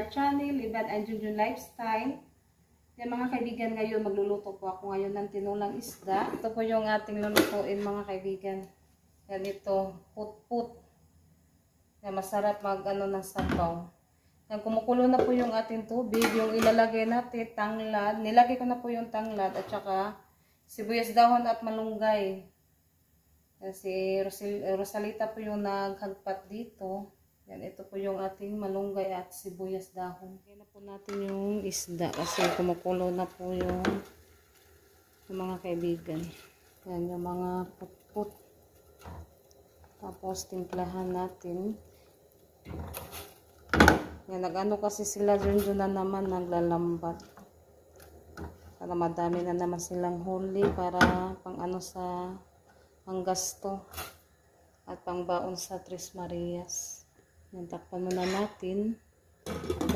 channel, Ivan and Junjun Lifestyle. Yan mga kaibigan, ngayon magluluto po ako ngayon ng tinulang isda. Ito po yung ating lulutuin mga kaibigan. Yan ito, put-put. Yan, masarap mag ng sabaw. Yan, kumukulo na po yung ating tubig. Yung ilalagay natin, tanglad. Nilagay ko na po yung tanglad at saka sibuyas dahon at malunggay. Yan, si Rosalita po yung naghagpat dito. Yan, ito po yung ating malunggay at sibuyas dahon. Kaya na po natin yung isda kasi kumukulo na po yung mga kaibigan. Yan, yung mga put-put. Tapos timplahan natin. Yan, nag-ano kasi sila dun na naman, naglalambat. Para madami na naman silang huli para pang ano sa panggasto at pangbaon sa Tres Marias. Yan, takpan muna natin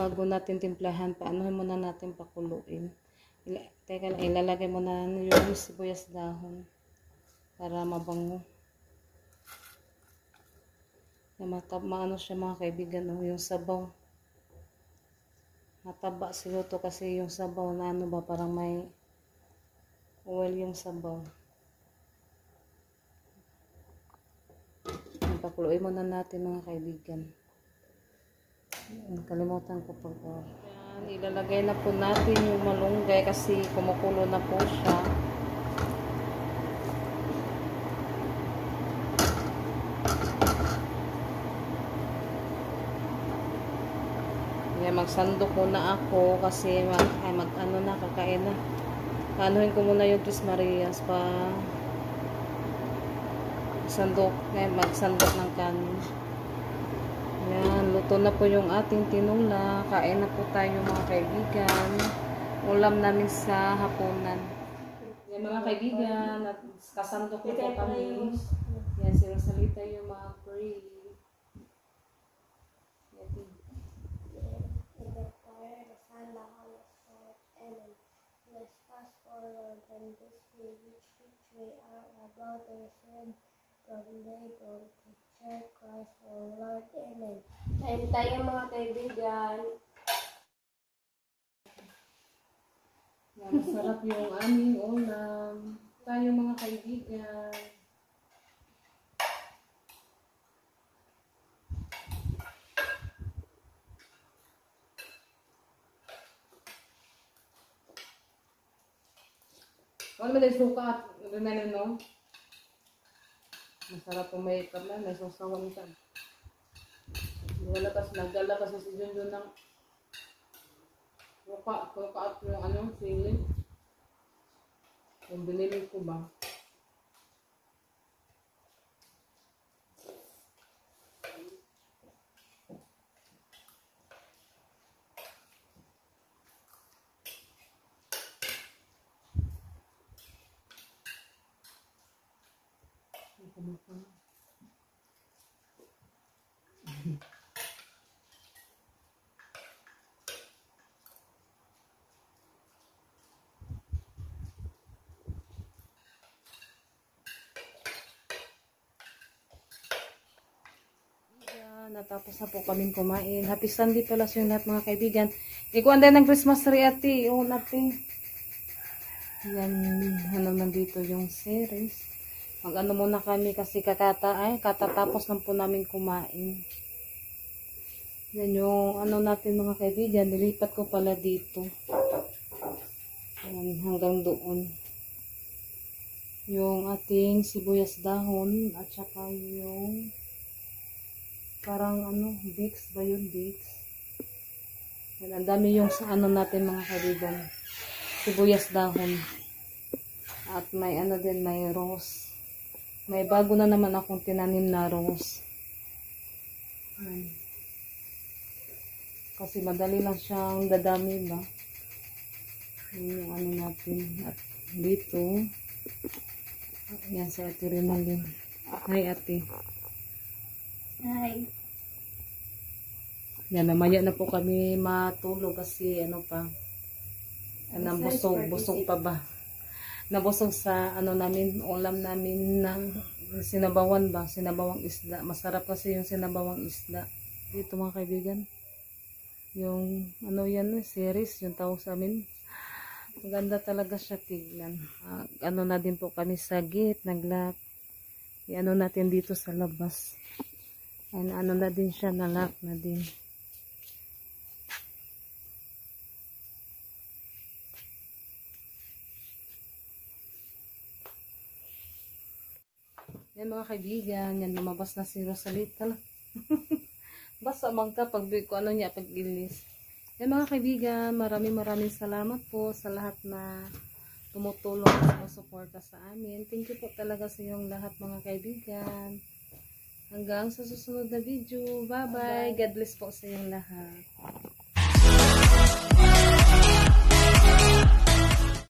bago natin timplahan. Paano muna natin pakuluin. Teka lang, ilalagay muna yung sibuyas dahon para mabango. Maano siya mga kaibigan, yung sabaw. Mataba siguro to kasi yung sabaw na ano ba, parang may oil yung sabaw. Pakuluin muna natin mga kaibigan. Kalimutan ko po. Yan, ilalagay na po natin yung malunggay kasi kumukulo na po siya. Yan, magsandok muna ako kasi mag-ano na, kakain na. Paanohin ko muna yung Tres Marias pa sandok, magsandok ng kanin. Yan, luto na po yung ating tinula. Kain na po tayo mga kaibigan. Ulam namin sa hapunan. Yan mga kaibigan, at kasandok na po kami. Yan, si Rosalita yung mga pray. Kain tayo mga kaibigan. Yan, masarap yung aming ulam. Tayo mga kaibigan. Ano ba yung sukat? No? Masarap yung may ikam na. May sasawan ka. Nagdala kasi si Junjun ng kuka at yung ano, sili. Yung binili ko ba? Natapos na po kaming kumain. Happy Sunday pala sa lahat mga kaibigan. Ikuan din ng Christmas tree ati. O natin. Yan, ano nandito yung series. Mag-ano muna kami kasi katatapos lang po namin kumain. Yan yung ano natin mga kaibigan. Nilipat ko pala dito. Yan, hanggang doon. Yung ating sibuyas dahon at saka yung parang ano, Vicks ba yun? Vicks. Yan, ang dami yung sa ano natin mga kaibigan. Sibuyas dahon. At may ano din, may rose. May bago na naman akong tinanim na rose. Yan. Kasi madali lang siyang dadami ba. Yan yung ano natin. At dito, yan sa ate Rinalyn. Hi ate. Hi. Yan, namaya na po kami matulog kasi ano pa, busog pa ba. Nabusog sa ano namin, ulam namin na sinabawan ba, sinabawang isda. Masarap kasi yung sinabawang isda. Dito mga kaibigan. Yung ano yan, series, yung tawag sa amin. Maganda talaga siya tignan. Ano na din po kami sa gate, nag-lock. I-ano natin dito sa labas. And ano na din siya, na-lock na din. Yan mga kaibigan, yan lumabas na si Rosalita. Basta man ka pag ko ano niya pag ilis. Yan mga kaibigan, maraming salamat po sa lahat na tumutulong at suporta sa amin. Thank you po talaga sa iyong lahat mga kaibigan. Hanggang sa susunod na video. Bye bye. God bless po sa iyong lahat.